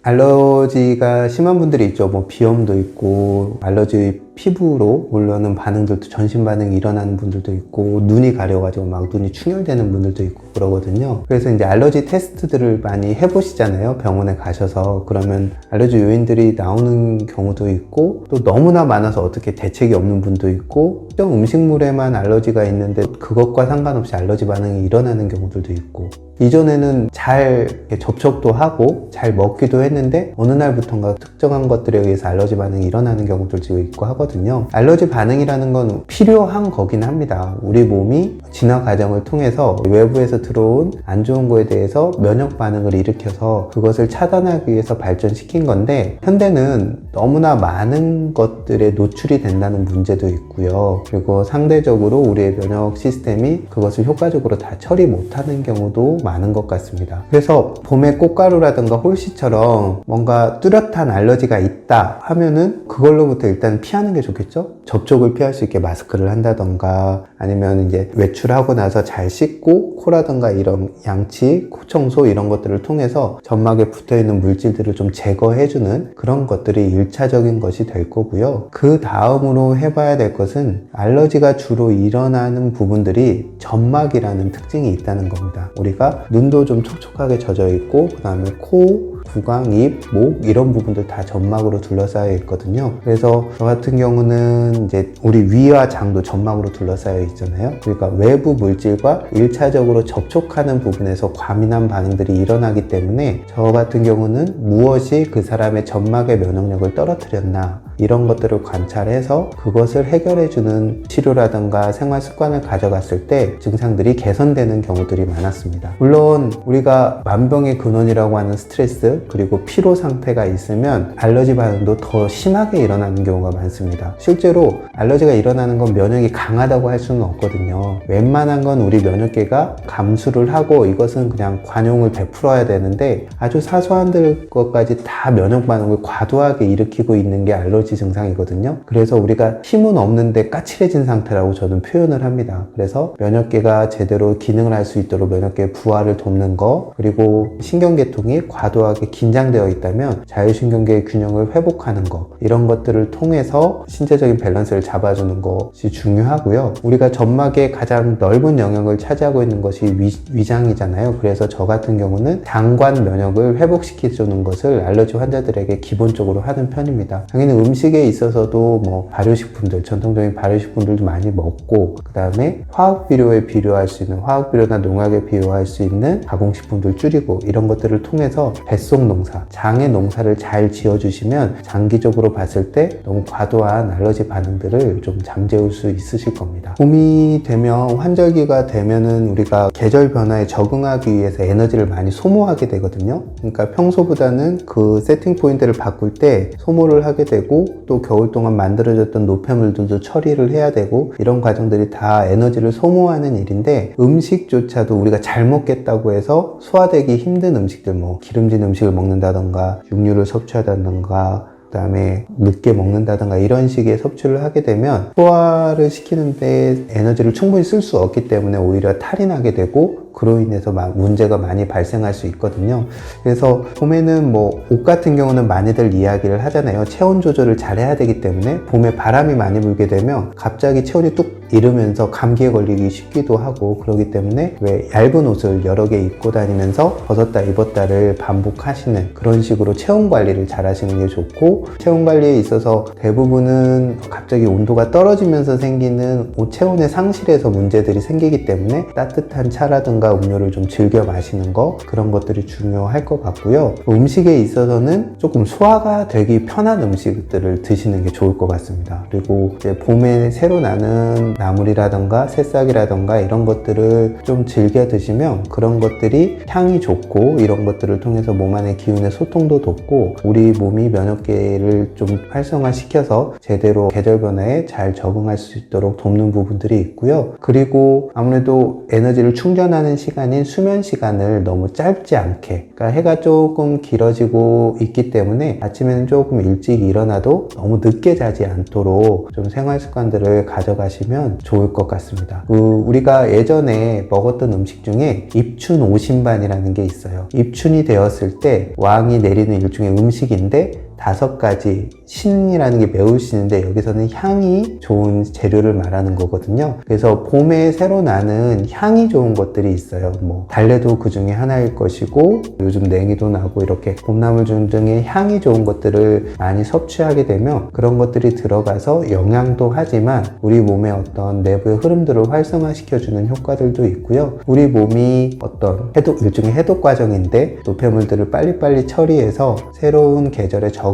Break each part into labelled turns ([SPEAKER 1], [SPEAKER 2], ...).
[SPEAKER 1] 알러지가 심한 분들이 있죠. 뭐 비염도 있고 알러지 피부로 올라오는 반응들도 전신 반응이 일어나는 분들도 있고 눈이 가려가지고 막 눈이 충혈되는 분들도 있고 그러거든요. 그래서 이제 알러지 테스트들을 많이 해보시잖아요. 병원에 가셔서. 그러면 알러지 요인들이 나오는 경우도 있고 또 너무나 많아서 어떻게 대책이 없는 분도 있고 특정 음식물에만 알러지가 있는데 그것과 상관없이 알러지 반응이 일어나는 경우들도 있고 이전에는 잘 접촉도 하고 잘 먹기도 했는데 어느 날부턴가 특정한 것들에 의해서 알러지 반응이 일어나는 경우들도 있고 하거든요. 알러지 반응이라는 건 필요한 거긴 합니다. 우리 몸이 진화 과정을 통해서 외부에서 들어온 안 좋은 거에 대해서 면역 반응을 일으켜서 그것을 차단하기 위해서 발전시킨 건데 현대는 너무나 많은 것들에 노출이 된다는 문제도 있고요. 그리고 상대적으로 우리의 면역 시스템이 그것을 효과적으로 다 처리 못하는 경우도 많은 것 같습니다. 그래서 봄에 꽃가루라든가 홀씨처럼 뭔가 뚜렷한 알러지가 있다 하면은 그걸로부터 일단 피하는 게 좋겠죠? 접촉을 피할 수 있게 마스크를 한다던가 아니면 이제 외출하고 나서 잘 씻고 코라든가 이런 양치, 코 청소 이런 것들을 통해서 점막에 붙어있는 물질들을 좀 제거해주는 그런 것들이 1차적인 것이 될 거고요. 그 다음으로 해봐야 될 것은 알러지가 주로 일어나는 부분들이 점막이라는 특징이 있다는 겁니다. 우리가 눈도 좀 촉촉하게 젖어 있고 그 다음에 코, 구강, 입, 목 이런 부분들 다 점막으로 둘러싸여 있거든요. 그래서 저 같은 경우는 이제 우리 위와 장도 점막으로 둘러싸여 있잖아요. 그러니까 외부 물질과 1차적으로 접촉하는 부분에서 과민한 반응들이 일어나기 때문에 저 같은 경우는 무엇이 그 사람의 점막의 면역력을 떨어뜨렸나 이런 것들을 관찰해서 그것을 해결해주는 치료라든가 생활 습관을 가져갔을 때 증상들이 개선되는 경우들이 많았습니다. 물론 우리가 만병의 근원이라고 하는 스트레스 그리고 피로 상태가 있으면 알러지 반응도 더 심하게 일어나는 경우가 많습니다. 실제로 알러지가 일어나는 건 면역이 강하다고 할 수는 없거든요. 웬만한 건 우리 면역계가 감수를 하고 이것은 그냥 관용을 베풀어야 되는데 아주 사소한 것까지 다 면역 반응을 과도하게 일으키고 있는 게 알러지 증상이거든요. 그래서 우리가 힘은 없는데 까칠해진 상태라고 저는 표현을 합니다. 그래서 면역계가 제대로 기능을 할 수 있도록 면역계 부하를 돕는 거 그리고 신경계통이 과도하게 긴장되어 있다면 자율신경계의 균형을 회복하는 거 이런 것들을 통해서 신체적인 밸런스를 잡아주는 것이 중요하고요. 우리가 점막의 가장 넓은 영역을 차지하고 있는 것이 위장이잖아요. 그래서 저 같은 경우는 장관 면역을 회복시켜주는 것을 알러지 환자들에게 기본적으로 하는 편입니다. 당연히 음식에 있어서도 뭐 발효식품들, 전통적인 발효식품들도 많이 먹고 그 다음에 화학비료에 비료할 수 있는 화학비료나 농약에 비료할 수 있는 가공식품들 줄이고 이런 것들을 통해서 뱃속 농사, 장의 농사를 잘 지어주시면 장기적으로 봤을 때 너무 과도한 알러지 반응들을 좀 잠재울 수 있으실 겁니다. 봄이 되면 환절기가 되면은 우리가 계절 변화에 적응하기 위해서 에너지를 많이 소모하게 되거든요. 그러니까 평소보다는 그 세팅 포인트를 바꿀 때 소모를 하게 되고 또 겨울 동안 만들어졌던 노폐물들도 처리를 해야 되고 이런 과정들이 다 에너지를 소모하는 일인데 음식조차도 우리가 잘 먹겠다고 해서 소화되기 힘든 음식들 뭐 기름진 음식을 먹는다던가 육류를 섭취하다던가 그 다음에 늦게 먹는다던가 이런 식의 섭취를 하게 되면 소화를 시키는데 에너지를 충분히 쓸 수 없기 때문에 오히려 탈이 나게 되고 그로 인해서 문제가 많이 발생할 수 있거든요. 그래서 봄에는 뭐 옷 같은 경우는 많이들 이야기를 하잖아요. 체온 조절을 잘 해야 되기 때문에 봄에 바람이 많이 불게 되면 갑자기 체온이 뚝 이르면서 감기에 걸리기 쉽기도 하고 그러기 때문에 왜 얇은 옷을 여러 개 입고 다니면서 벗었다 입었다를 반복하시는 그런 식으로 체온 관리를 잘 하시는 게 좋고 체온 관리에 있어서 대부분은 갑자기 온도가 떨어지면서 생기는 옷 체온의 상실에서 문제들이 생기기 때문에 따뜻한 차라든가 음료를 좀 즐겨 마시는 거 그런 것들이 중요할 것 같고요. 음식에 있어서는 조금 소화가 되기 편한 음식들을 드시는 게 좋을 것 같습니다. 그리고 이제 봄에 새로 나는 나물이라던가 새싹이라던가 이런 것들을 좀 즐겨 드시면 그런 것들이 향이 좋고 이런 것들을 통해서 몸 안의 기운의 소통도 돕고 우리 몸이 면역계를 좀 활성화시켜서 제대로 계절 변화에 잘 적응할 수 있도록 돕는 부분들이 있고요. 그리고 아무래도 에너지를 충전하는 자는 시간인 수면 시간을 너무 짧지 않게, 그러니까 해가 조금 길어지고 있기 때문에 아침에는 조금 일찍 일어나도 너무 늦게 자지 않도록 좀 생활 습관들을 가져가시면 좋을 것 같습니다. 우리가 예전에 먹었던 음식 중에 입춘 오신반이라는 게 있어요. 입춘이 되었을 때 왕이 내리는 일종의 음식인데 5가지 신이라는 게 매우시는데 여기서는 향이 좋은 재료를 말하는 거거든요. 그래서 봄에 새로 나는 향이 좋은 것들이 있어요. 뭐 달래도 그 중에 하나일 것이고, 요즘 냉이도 나고 이렇게 봄나물 중에 향이 좋은 것들을 많이 섭취하게 되면 그런 것들이 들어가서 영양도 하지만 우리 몸의 어떤 내부의 흐름들을 활성화시켜주는 효과들도 있고요. 우리 몸이 어떤 일종의 해독 과정인데 노폐물들을 빨리빨리 처리해서 새로운 계절에 적응하는데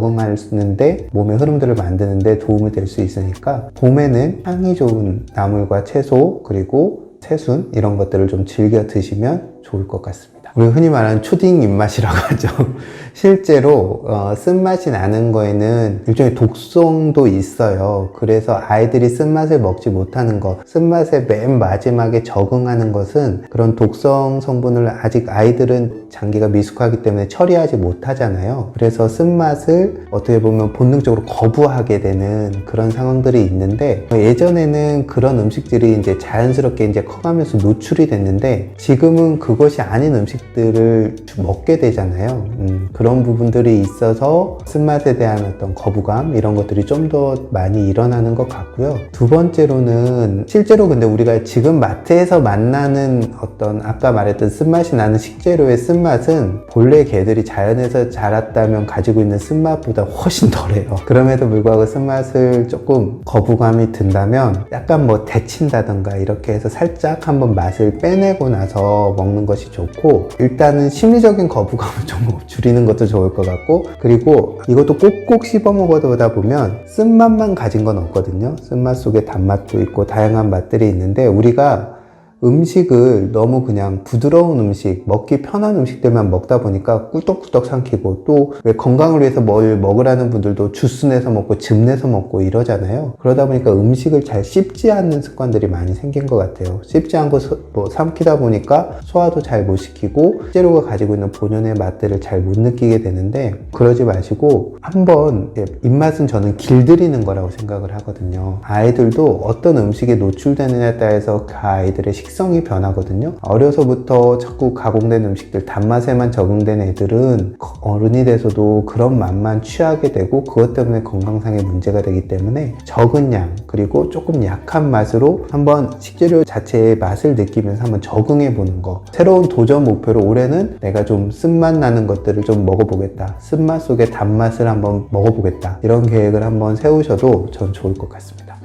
[SPEAKER 1] 몸의 흐름들을 만드는데 도움이 될 수 있으니까 봄에는 향이 좋은 나물과 채소 그리고 새순 이런 것들을 좀 즐겨 드시면 좋을 것 같습니다. 우리 흔히 말하는 초딩 입맛이라고 하죠. 실제로 쓴맛이 나는 거에는 일종의 독성도 있어요. 그래서 아이들이 쓴맛을 먹지 못하는 것, 쓴맛의 맨 마지막에 적응하는 것은 그런 독성 성분을 아직 아이들은 장기가 미숙하기 때문에 처리하지 못하잖아요. 그래서 쓴맛을 어떻게 보면 본능적으로 거부하게 되는 그런 상황들이 있는데, 예전에는 그런 음식들이 이제 자연스럽게 이제 커가면서 노출이 됐는데 지금은 그것이 아닌 음식들을 먹게 되잖아요. 그런 부분들이 있어서 쓴맛에 대한 어떤 거부감 이런 것들이 좀 더 많이 일어나는 것 같고요. 두 번째로는 실제로 근데 우리가 지금 마트에서 만나는 어떤 아까 말했던 쓴맛이 나는 식재료의 쓴맛은 본래 개들이 자연에서 자랐다면 가지고 있는 쓴맛보다 훨씬 덜해요. 그럼에도 불구하고 쓴맛을 조금 거부감이 든다면 약간 뭐 데친다던가 이렇게 해서 살짝 한번 맛을 빼내고 나서 먹는 것이 좋고, 일단은 심리적인 거부감을 좀 줄이는 것도 좋을 것 같고, 그리고 이것도 꼭꼭 씹어 먹어보다 보면 쓴맛만 가진 건 없거든요. 쓴맛 속에 단맛도 있고 다양한 맛들이 있는데, 우리가 음식을 너무 그냥 부드러운 음식, 먹기 편한 음식들만 먹다 보니까 꿀떡꿀떡 삼키고, 또 왜 건강을 위해서 뭘 먹으라는 분들도 주스 내서 먹고 즙 내서 먹고 이러잖아요. 그러다 보니까 음식을 잘 씹지 않는 습관들이 많이 생긴 것 같아요. 씹지 않고 삼키다 보니까 소화도 잘 못 시키고 식재료가 가지고 있는 본연의 맛들을 잘 못 느끼게 되는데, 그러지 마시고 한번 입맛은 저는 길들이는 거라고 생각을 하거든요. 아이들도 어떤 음식에 노출되느냐에 따라서 그 아이들의 식성이 변하거든요. 어려서부터 자꾸 가공된 음식들, 단맛에만 적응된 애들은 어른이 돼서도 그런 맛만 취하게 되고 그것 때문에 건강상의 문제가 되기 때문에 적은 양 그리고 조금 약한 맛으로 한번 식재료 자체의 맛을 느끼면서 한번 적응해 보는 거, 새로운 도전 목표로 올해는 내가 좀 쓴맛 나는 것들을 좀 먹어보겠다, 쓴맛 속에 단맛을 한번 먹어보겠다, 이런 계획을 한번 세우셔도 전 좋을 것 같습니다.